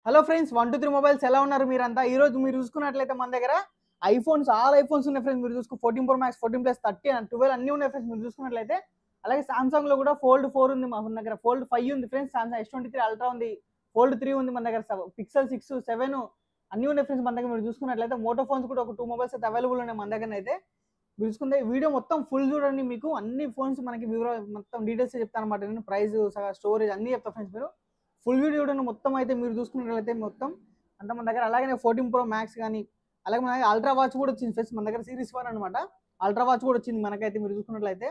Hello friends 123 mobiles ఎలా ఉన్నారు మీరంతా? ఈ రోజు మీరు చూసుకున్నట్లయితే మన దగ్గర ఆల్ ఐఫోన్స్ ఉన్నాయి ఫ్రెండ్స్. మీరు చూసుకో 14 ప్రో మ్యాక్స్, 14 ప్లస్, 30 అండ్ 12 అన్నీ ఉన్నాయి ఫ్రెండ్స్. మీరు చూసుకున్నట్లయితే అలాగే సామ్సంగ్ లో కూడా ఫోల్డ్ 4 ఉంది మన దగ్గర, ఫోల్డ్ 5 ఉంది ఫ్రెండ్స్, సామ్సంగ్ S23 అల్ట్రా ఉంది, ఫోల్డ్ 3 ఉంది మన దగ్గర, పిక్సెల్ 6, 7 అన్నీ ఉన్నాయి ఫ్రెండ్స్ మన దగ్గర. మీరు చూసుకున్నట్లయితే మోటో ఫోన్స్ కూడా ఒక 2 మొబైల్స్ అయితే అవైలబుల్ ఉన్నాయి మన దగ్గర అయితే. మీరు చూసుకుంటే వీడియో మొత్తం ఫుల్ చూడండి, మీకు అన్ని ఫోన్స్ మనకి వివరాలు మొత్తం డీటెయిల్స్ చెప్తాను అనమాట. నేను ప్రైస్, స్టోరేజ్ అన్ని చెప్తా ఫ్రెండ్స్. మీరు ఫుల్ వీడియో చూడండి మొత్తం అయితే. మీరు చూసుకున్నట్లయితే మొత్తం అంటే మన దగ్గర అలాగే 14 ప్రో మ్యాక్స్ కానీ, అలాగే మన దగ్గర అల్ట్రా వాచ్ కూడా వచ్చింది ఫ్రెండ్స్ మన దగ్గర, సిరీస్ 1 అనమాట. అల్ట్రా వాచ్ కూడా వచ్చింది మనకైతే. మీరు చూసుకున్నట్లయితే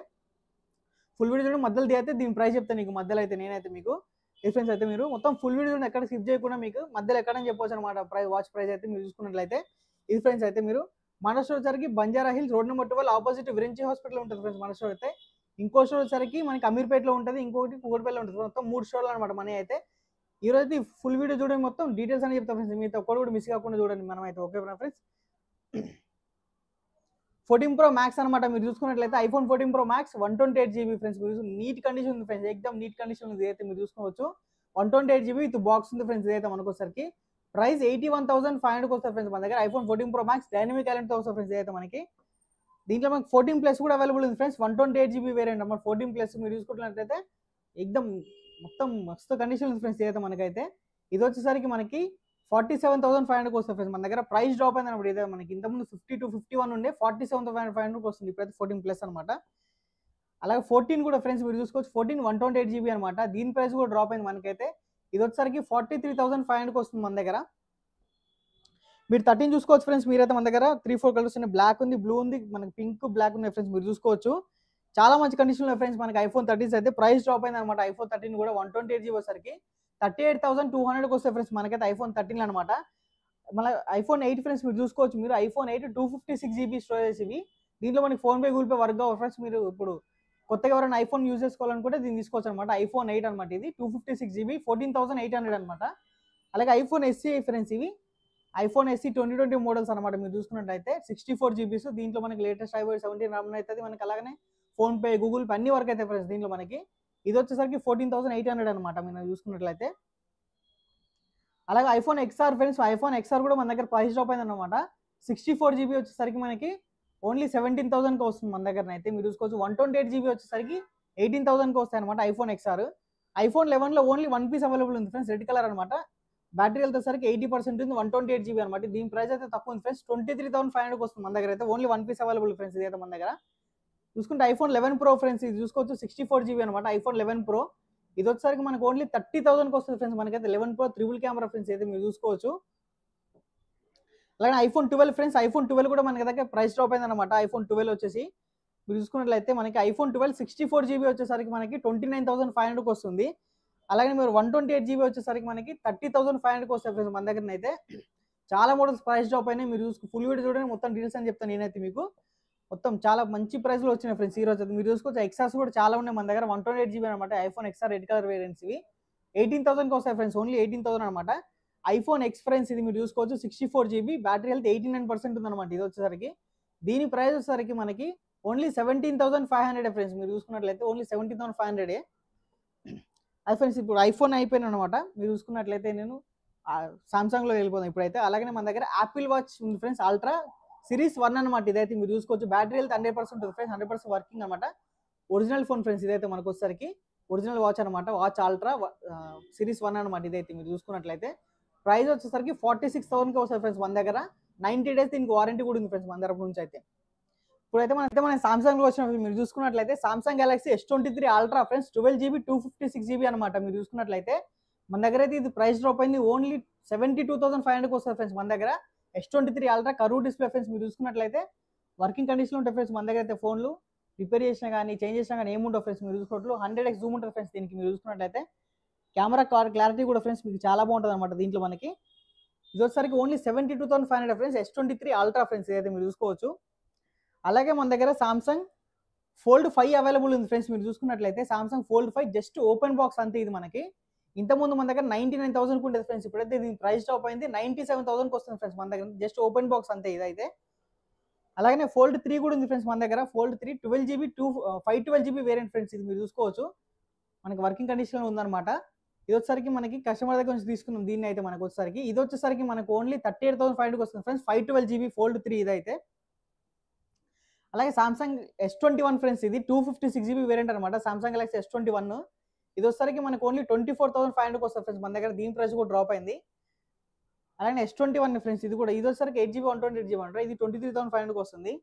ఫుల్ వీడియో చూడండి, మధ్యలో అయితే దీని ప్రైస్ చెప్తాను నీకు మధ్యలో అయితే. నేనైతే మీకు డిఫరెన్స్ అయితే మీరు మొత్తం ఫుల్ వీడియో చూడండి, ఎక్కడ స్కిప్ చేయకుండా మీకు మధ్యలో ఎక్కడని చెప్పొచ్చు అనమాట. వాచ్ ప్రైస్ అయితే మీరు చూసుకున్నట్లయితే ఇది ఫ్రెండ్స్ అయితే. మీరు మన స్టోర్ వచ్చరికి Banjara hills road number 12 opposite Virinchi hospital ఉంటుంది ఫ్రెండ్స్ మన స్టోర్ అయితే. ఇంకో స్టోర్ వచ్చరికి మనకి అమీర్పేటలో ఉంటుంది, ఇంకొకటి కూకట్పల్లిలో ఉంటుంది. మొత్తం 3 స్టోర్లు అనమాట మన అయితే. ఈ రోజు ఫుల్ వీడియో చూడండి, మొత్తం డీటెయిల్స్ అని చెప్తా ఫ్రెండ్స్. మీతో ఒక్కడు కూడా మిస్ కాకుండా చూడండి మనం అయితే. ఓకే ఫ్రెండ్స్, 14 ప్రో మ్యాక్స్ అనమాట. మీరు చూసుకున్నట్లయితే iPhone 14 pro max 128 GB friends. మీరు నీట్ కండిషన్ ఉంది ఫ్రెండ్స్, ఎక్దమ్ నీట్ కండిషన్ ఉంది అయితే. మీరు చూసుకోవచ్చు 128 GB విత్ బాక్స్ ఉంది ఫ్రెండ్స్. ఇదైతే మనకోసరికి ప్రైస్ 81,500 వస్తుంది ఫ్రెండ్స్ మన దగ్గర. ఐఫోన్ 14 ప్రో మ్యాక్స్ డైనమిక్ ఎలెంట్తో వస్తుంది ఫ్రెండ్స్. ఇదైతే మనకి దీంట్లో మనకి 14 ప్లస్ కూడా అవైలబుల్ ఉంది ఫ్రెండ్స్. 128 GB వేరియంట్ అన్నమాట 14 ప్లస్. మీరు చూసుకున్నట్లయితే ఎక్దమ్ మొత్తం మస్తు కండిషన్ ఉంది ఫ్రెండ్స్. ఇదైతే మనకైతే ఇది వచ్చేసరికి మనకి 47,500 వస్తుంది ఫ్రెండ్స్ మన దగ్గర. ప్రైస్ డ్రాప్ అయింది అనమాట. ఇదే మనకి ఇంతకుముందు 52, 51 ఉండే 47,500 వస్తుంది ఇప్పుడైతే 14 ప్లస్ అనమాట. అలాగే 14 కూడా ఫ్రెండ్స్ మీరు చూసుకోవచ్చు, 14 128 GB అనమాట. దీని ప్రైస్ కూడా డ్రాప్ అయింది మనకైతే. ఇది వచ్చేసరికి 43,500 వస్తుంది మన దగ్గర. మీరు 13 చూసుకోవచ్చు ఫ్రెండ్స్. మీరైతే మన దగ్గర 3-4 కలర్స్ ఉన్నాయి. బ్లాక్ ఉంది, బ్లూ ఉంది, మనకి పింక్, బ్లాక్ ఉన్నాయి ఫ్రెండ్స్. మీరు చూసుకోవచ్చు చాలా మంచి కండిషన్ ఉన్నాయి ఫ్రెండ్స్ మనకి. ఐఫోన్ 13 అయితే ప్రైస్ డ్రాప్ అయింది అనమాట. ఐఫోన్ 13 కూడా 128 GB వచ్చేసరికి 38,200 వస్తాయి ఫ్రెండ్స్ మనకైతే ఐఫోన్ 13 అనమాట. మళ్ళీ ఐఫోన్ 8 ఫ్రెండ్స్ మీరు చూసుకోవచ్చు. మీరు ఐఫోన్ 8 256 GB స్టోరేజ్ ఇవి. దీంట్లో మనకి ఫోన్పే, గూగుల్ పే వర్క్ అవ్వ ఫ్రెండ్స్. మీరు ఇప్పుడు కొత్తగా ఎవరైనా ఐఫోన్ యూజ్ చేసుకోవాలనుకుంటే దీన్ని తీసుకోవచ్చు అనమాట. ఐఫోన్ 8 అనమాట ఇది, 256 GB 14,800 అనమాట. అలాగే ఐఫోన్ SE ఫ్రెండ్స్ ఇవి, ఐఫోన్ SE 2020 మోడల్స్ అనమాట. మీరు చూసుకున్నట్లయితే 64 GB. దీంట్లో మనకి లేటెస్ట్ iOS 17 రన్ అవుతుంది మనకి. అలాగే ఫోన్పే, గూగుల్ పే అన్ని వర్క్ అయితే ఫ్రెండ్స్ దీంట్లో మనకి. ఇది వచ్చేసరికి 14,800 అనమాట మీరు చూసుకున్నట్లయితే. అలాగే iPhone XR friends, iPhone XR కూడా మన దగ్గర ప్రైస్ డ్రాప్ అయింది అనమాట. 64 GB వచ్చేసరికి మనకి ఓన్లీ 17,000కి వస్తుంది మన దగ్గర అయితే. మీరు చూసుకోవచ్చు 128 GB వచ్చేసరికి 18,000కి వస్తాయి అనమాట ఐఫోన్ XR. ఐఫోన్ 11లో ఓన్లీ 1 పీస్ అవైలబుల్ ఉంది ఫ్రెండ్స్, రెడ్ కలర్ అనమాట. బ్యాటరీ వెళ్తేసరికి 80% ఉంది, 128 GB అనమాట. దీని ప్రైస్ అయితే తక్కువ ఉంది ఫ్రెండ్స్, 23,500 వస్తుంది మన దగ్గర అయితే. ఓన్లీ 1 పీస్ అవైలబుల్ ఫ్రెండ్స్ ఇదైతే మన దగ్గర. చూసుకుంటే ఐఫోన్ 11 ప్రో ఫ్రెండ్స్, ఇది చూసుకోవచ్చు 64 GB అనమాట. ఐఫోన్ 11 ప్రో ఇది వచ్చేసరికి మనకు ఓన్లీ 30,000కి వస్తుంది ఫ్రెండ్స్ మనకైతే. 11 ప్రో ట్రిపుల్ కెమెరా ఫ్రెండ్స్ అయితే మీరు చూసుకోవచ్చు. అలాగే ఐఫోన్ 12 ఫ్రెండ్స్, ఐఫోన్ 12 కూడా మనకి దగ్గర ప్రైస్ డ్రాప్ అయింది అనమాట. ఐఫోన్ 12 వచ్చేసి మీరు చూసుకున్నట్లయితే మనకి ఐఫోన్ 12 64 GB వచ్చేసరికి మనకి 29,500కి వస్తుంది. అలాగే మీరు 128 GB వచ్చేసరికి మనకి 30,500కి వస్తాయి ఫ్రెండ్స్ మన దగ్గర అయితే. చాలా మోడల్స్ ప్రైస్ డ్రాప్ అయినాయి. మీరు ఫుల్ వీడియో చూడండి, మొత్తం డీటెయిల్స్ అని చెప్తాను నేనైతే మీకు. మొత్తం చాలా మంచి ప్రైస్లో వచ్చినాయి ఫ్రెండ్స్ ఈ రోజు. మీరు చూసుకోవచ్చు XRs కూడా చాలా ఉన్నాయి మన దగ్గర. 128 GB అనమాట iPhone XR red colour variants ఇవి. 18,000కి వస్తాయి ఫ్రెండ్స్, ఓన్లీ 18,000 అనమాట. ఐఫోన్ X ఫ్రెండ్స్ ఇది మీరు చూసుకోవచ్చు 64 GB, బ్యాటరీ హెల్త్ 89% ఉందన్నమాట. ఇది వచ్చేసరికి దీని ప్రైస్ వచ్చేసరికి మనకి ఓన్లీ 17,500 ఫ్రెండ్స్. మీరు చూసుకున్నట్లయితే ఓన్లీ 17,500. అది ఫ్రెండ్స్ ఇప్పుడు ఐఫోన్ అయిపోయిన అనమాట. మీరు చూసుకున్నట్లయితే నేను సామ్సంగ్లో వెళ్ళిపోతాను ఇప్పుడైతే. అలాగే మన దగ్గర యాపిల్ వాచ్ ఉంది ఫ్రెండ్స్, అల్ట్రా సిరీస్ 1 అనమాట. ఇదైతే మీరు చూసుకోవచ్చు బ్యాటరీ హెల్త్ 100% ఉంటుంది ఫ్రెండ్స్, 100% వర్కింగ్ అనమాట. ఒరిజినల్ ఫోన్ ఫ్రెండ్స్ ఇదైతే మనకు వచ్చేసరికి ఒరిజినల్ వాచ్ అనమాట. వాచ్ అల్ట్రా సిరీస్ 1 అనమాట. ఇదైతే మీరు చూసుకున్నట్లయితే ప్రైస్ వచ్చేసరికి 46,000కి వస్తుంది ఫ్రెండ్స్ మన దగ్గర. 90 days దీనికి వారంటీ కూడా ఉంది ఫ్రెండ్స్ మన దగ్గర నుంచి అయితే. ఇప్పుడైతే మన సామ్సంగ్లో వచ్చినప్పుడు మీరు చూసుకున్నట్లయితే Samsung Galaxy S23 ultra friends 12 GB 256 GB అనమాట. మీరు చూసుకున్నట్లయితే మన దగ్గర అయితే ఇది ప్రైస్ డ్రాప్ అయింది, ఓన్లీ 72,500కి వస్తుంది ఫ్రెండ్స్ మన దగ్గర. S23 ultra curve display friends. మీరు చూసుకున్నట్లయితే వర్కింగ్ కండిషన్లో ఉంటాయి ఫ్రెండ్స్ మన దగ్గర అయితే. ఫోన్లు రిపేర్ చేసినా కానీ, చేంజ్ చేసినా కానీ ఏముంటావు ఫ్రెండ్స్. మీరు చూసుకోవట్లు 100x జూమ్ ఉంటుంది ఫ్రెండ్స్ దీనికి. మీరు చూసుకున్నట్లయితే కెమెరా క్లారిటీ కూడా ఫ్రెండ్స్ మీకు చాలా బాగుంటుంది అనమాట దీంట్లో మనకి. ఇది వచ్చేసరికి only 72,500 friends. S23 ultra friends ఇదైతే మీరు చూసుకోవచ్చు. అలాగే మన దగ్గర సామ్సంగ్ ఫోల్డ్ 5 అవైలబుల్ ఉంది ఫ్రెండ్స్. మీరు చూసుకున్నట్లయితే Samsung fold 5 just open box అంతే ఇది మనకి. ఇంతకుముందు మన దగ్గర 99,000కి ఉండేది ఫ్రెండ్స్, ఇప్పుడైతే దీని ప్రైస్ డ్రాప్ అయింది 97,000కి వస్తుంది ఫ్రెండ్స్ మన దగ్గర. జస్ట్ ఓపెన్ బాక్స్ అంతే ఇదైతే. అలాగే ఫోల్డ్ 3 కూడా ఉంది ఫ్రెండ్స్ మన దగ్గర. Fold 3 12 GB 512 GB variant friends. ఇది మీరు చూసుకోవచ్చు మనకి వర్కింగ్ కండిషన్లో ఉందన్నమాట. ఇది వచ్చేసరికి మనకి కస్టమర్ దగ్గర నుంచి తీసుకున్నాం దీన్ని అయితే మనకు వచ్చేసరికి. ఇది వచ్చేసరికి మనకు ఓన్లీ 38,500కి వస్తుంది ఫ్రెండ్స్. 512 GB Fold 3 ఇదైతే. అలాగే సామ్సంగ్ S21 ఫ్రెండ్స్, ఇది 256 GB వేరియంట్ అనమాట. సామ్సంగ్ గెలాక్సీ S21 ఇది వచ్చేసరికి మనకు ఓన్లీ 24,500కి వస్తుంది ఫ్రెండ్స్ మన దగ్గర. దీని ప్రైస్ కూడా డ్రాప్ అయింది. అలాగే S21 ఫ్రెండ్స్, ఇది వచ్చేసరికి 8 GB 128 GB అంటారు. ఇది 23,500కి వస్తుంది.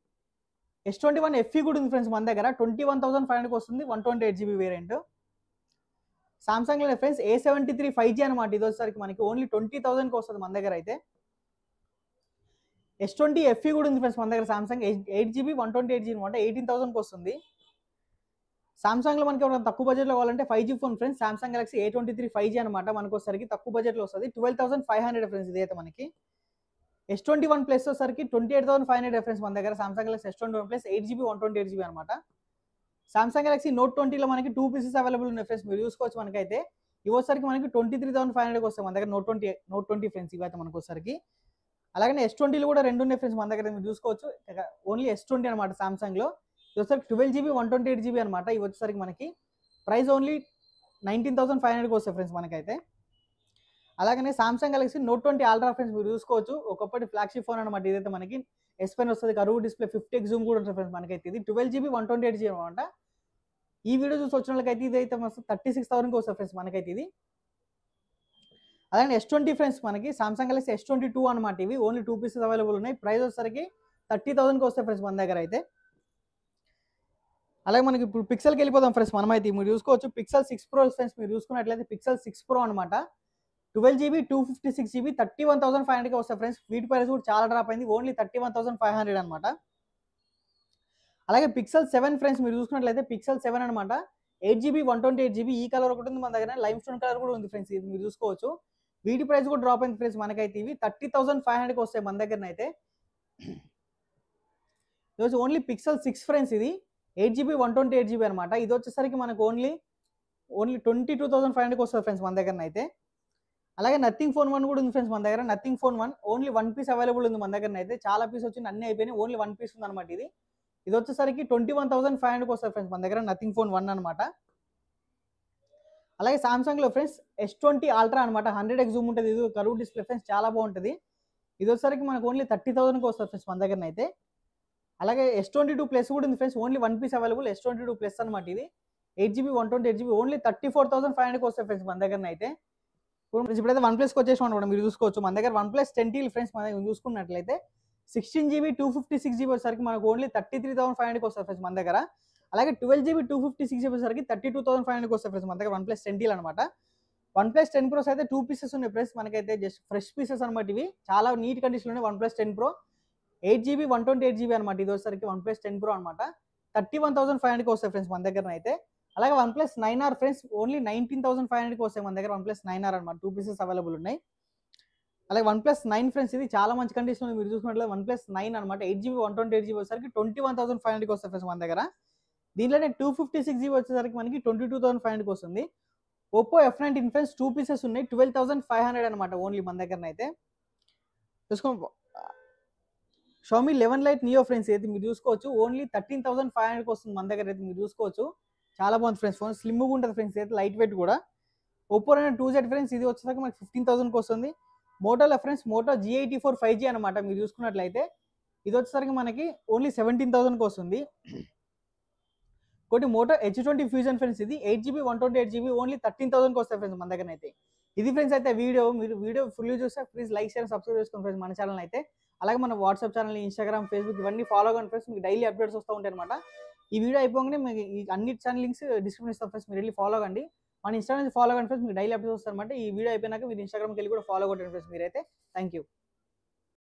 S21 FE కూడా ఉంది ఫ్రెండ్స్ మన దగ్గర. 21,500కి వస్తుంది 128 GB వేరియంట్. సామ్సంగ్ లో ఫ్రెండ్స్ A73 5G అనమాట. ఇది వచ్చేసరికి మనకి ఓన్లీ 20,000కి వస్తుంది మన దగ్గర అయితే. S20 FE కూడా ఉంది ఫ్రెండ్స్ మన దగ్గర. సామ్సంగ్ 8 GB 128 GB అనమాట. 18,000కి వస్తుంది. సామ్సంగ్ లో మనకి తక్కువ బడ్జెట్ లో కావాలంటే 5G phone friends, Samsung Galaxy A23 5G అనమాట. మనకు వచ్చేసరికి తక్కువ బడ్జెట్ లో వస్తుంది 12,500 ఫ్రెండ్స్. ఇదైతే మనకి S21 ప్లస్ వచ్చేసరికి 28,500 ఫ్రెండ్స్ మన దగ్గర. Samsung Galaxy S21 plus 8 GB 128 GB అనమాట. సామ్సంగ్ గెలాక్సీ Note 20 లో మనకి 2 పీసెస్ అవైలబుల్ ఉన్నాయి ఫ్రెండ్స్, మీరు చూసుకోవచ్చు. మనకైతే ఇవి వచ్చేసరికి మనకి 23,500కి వస్తాయి మన దగ్గర. Note 20 ఫ్రెండ్స్ ఇవైతే మనకు వచ్చేసరికి. అలాగే S20 లో కూడా 2 ఉన్నాయి ఫ్రెండ్స్ మన దగ్గర, మీరు చూసుకోవచ్చు. ఓన్లీ S20 అనమాట సామ్సంగ్ లో. ఇది వచ్చేసరికి 12 GB 128 GB అనమాట. ఇవి వచ్చేసరికి మనకి ప్రైస్ ఓన్లీ 19,500కి వస్తాయి ఫ్రెండ్స్ మనకైతే. అలాగే Samsung Galaxy Note 20 Ultra friends, మీరు చూసుకోవచ్చు. ఒకప్పటి ఫ్లాగ్షిప్ ఫోన్ అనమాట. ఇదైతే మనకి S Pen వస్తుంది, కరువు డిస్ప్లే, 50x జూమ్ కూడా ఉంటుంది ఫ్రెండ్స్ మనకైతే. ఇది 12 GB 128 GB అనమాట. ఈ వీడియో చూసి వచ్చిన వాళ్ళకైతే ఇదైతే 36,000కి వస్తుంది ఫ్రెండ్స్ మనకైతే ఇది. అలాగే S20 ఫ్రెండ్స్, మనకి సామ్సంగ్ గెలాక్సీ S22 అనమాట. ఇవి ఓన్లీ 2 పీసెస్ అవైలబుల్ ఉన్నాయి. ప్రైస్ వచ్చేసరికి 30,000కి వస్తాయి ఫ్రెండ్స్ మన దగ్గర అయితే. అలాగే మనకి ఇప్పుడు పిక్సెల్కి వెళ్ళిపోదాం ఫ్రెండ్స్ మనమైతే. మీరు చూసుకోవచ్చు పిక్సెల్ 6 Pro ఫ్రెండ్స్, మీరు చూసుకున్నట్లయితే పిక్సెల్ 6 Pro అనమాట. 12 GB 256 GB 31,500కి వస్తాయి ఫ్రెండ్స్. వీటి ప్రైస్ కూడా చాలా డ్రాప్ అయింది, ఓన్లీ 31,500 అనమాట. అలాగే పిక్సెల్ 7 ఫ్రెండ్స్, మీరు చూసుకున్నట్లయితే పిక్సెల్ 7 అనమాట. 8 GB 128 GB ఈ కలర్ ఒకటి ఉంది మన దగ్గర, లైమ్ స్టోన్ కలర్ కూడా ఉంది ఫ్రెండ్స్. ఇది మీరు చూసుకోవచ్చు. వీటి ప్రైస్ కూడా డ్రాప్ అయింది ఫ్రెండ్స్ మనకైతే. ఇవి 30,500కి వస్తాయి మన దగ్గరనైతే. ఈరోజు ఓన్లీ పిక్సెల్ 6 ఫ్రెండ్స్, ఇది 8 GB 128 GB అనమాట. ఇది వచ్చేసరికి మనకు ఓన్లీ 22,500కి వస్తుంది ఫ్రెండ్స్ మన దగ్గరనైతే. అలాగే నథింగ్ ఫోన్ 1 కూడా ఉంది ఫ్రెండ్స్ మన దగ్గర. Nothing phone 1 only 1 piece available ఉంది మన దగ్గరనైతే. చాలా పీస్ వచ్చింది, అన్ని అయిపోయినాయి, ఓన్లీ 1 పీస్ ఉంది అనమాట. ఇది వచ్చేసరికి 21,500కి వస్తుంది ఫ్రెండ్స్ మన దగ్గర. నథింగ్ ఫోన్ 1 అనమాట. అలాగే సామ్సంగ్ లో ఫ్రెండ్స్ S20 Ultra అనమాట. 100x జూమ్ ఉంటుంది, ఇది కరువు డిస్ప్లే ఫ్రెండ్స్, చాలా బాగుంటుంది. ఇది వచ్చేసరికి మనకు ఓన్లీ 30,000కి వస్తుంది ఫ్రెండ్స్ మన దగ్గరనైతే. అలాగే S22 ప్లస్ కూడా ఉంది friends, only 1 piece available. S22 plus అనమాట. ఇది 8 GB 128 GB ఓన్లీ 34,500కి వస్తాయి ఫ్రెండ్స్ మన దగ్గరనైతే. ఇప్పుడైతే OnePlusకి వచ్చేసాం అనమాట. మీరు చూసుకోవచ్చు మన దగ్గర OnePlus 10T ఫ్రెండ్స్ మన దగ్గర చూసుకున్నట్లయితే 16 GB 256 GB వచ్చేసరికి మనకు ఓన్లీ 33,500కి వస్తుంది ఫ్రెండ్స్ మన దగ్గర. అలాగే 12 GB 256 GB వచ్చేసరికి 32,500కి వస్తుంది ఫ్రెండ్స్ మన దగ్గర OnePlus 10T అనమాట. OnePlus 10 Pro అయితే 2 పీసెస్ ఉన్నాయి ఫ్రెండ్స్ మనకైతే, జస్ట్ ఫ్రెష్ పీసెస్ అనమాట. ఇవి చాలా నీట్ కండిషన్ ఉన్నాయి. OnePlus 10 Pro 8 GB 128 GB అనమాట. ఇది వచ్చేసరికి OnePlus 10 Pro అనమాట. 31,500కి వస్తాయి ఫ్రెండ్స్ మన దగ్గర అయితే. అలాగే OnePlus 9R ఫ్రెండ్స్, ఓన్లీ 19,500కి వస్తాయి మన దగ్గర. OnePlus 9R అనమాట. 2 పీసెస్ అవైలబుల్ ఉన్నాయి. అలాగే OnePlus 9 ఫ్రెండ్స్, ఇది చాలా మంచి కండిషన్ మీరు చూసుకున్నట్లయితే OnePlus 9 అనమాట. 8 GB 128 GB వచ్చేసరికి 21,500కి వస్తాయి ఫ్రెండ్స్ మన దగ్గర. దీంట్లోనే 256 GB వచ్చేసరికి మనకి 22,500కి వస్తుంది. Oppo F19 ఫ్రెండ్స్ 2 పీసెస్ ఉన్నాయి, 12,500 అనమాట ఓన్లీ మన దగ్గరనైతే. చూసుకో Xiaomi 11 Lite Neo ఫ్రెండ్స్, అయితే మీరు చూసుకోవచ్చు. ఓన్లీ 13,500కి వస్తుంది మన దగ్గర అయితే, మీరు చూసుకోవచ్చు. చాలా బాగుంది ఫ్రెండ్స్ ఫోన్, స్లిమ్గా ఉంటుంది ఫ్రెండ్స్, అయితే లైట్ వెయిట్ కూడా. Oppo Reno 2Z ఫ్రెండ్స్, ఇది వచ్చేసరికి మనకి 15,000కి వస్తుంది. Moto friends Moto G84 5G అనమాట. మీరు చూసుకున్నట్లయితే ఇది వచ్చేసరికి మనకి ఓన్లీ 17,000కి వస్తుంది. ఒకటి Moto H20 Fusion ఫ్రెండ్స్, ఇది 8 GB 128 GB ఓన్లీ 13,000కి వస్తాయి ఫ్రెండ్స్ మన దగ్గర అయితే. ఇది ఫ్రెండ్స్ అయితే వీడియో. మీరు వీడియో ఫుల్ చూస్తే ప్లీజ్ లైక్ షేర్ సబ్స్క్రైబ్ చేసుకోండి ఫ్రెండ్స్ మన ఛానల్ అయితే. అలాగే మన వాట్సాప్ ఛానల్, ఇన్స్టాగ్రామ్, ఫేస్బుక్ ఇవన్నీ ఫాలో అవ్వండి ఫ్రెండ్స్, మీకు డైలీ అప్డేట్స్ వస్తూ ఉంటాయి అనమాట. ఈ వీడియో అయిపోగానే మీకు ఈ అన్ని ఛానల్ లింక్స్ డిస్క్రిప్షన్ ఇస్తాం ఫ్రెండ్స్, మీరు వెళ్ళి ఫాలో అవ్వండి. మన ఇన్స్టాగ్రామ్ ఫాలో అవ్వండి ఫ్రెండ్స్, మీకు డైలీ అప్డేట్స్ వస్తారనమాట. ఈ వీడియో అయిపోయినాక మీరు ఇన్స్టాగ్రామ్కి వెళ్ళి కూడా ఫాలో కొట్టండి ఫ్రెండ్స్ మీరైతే. Thank you.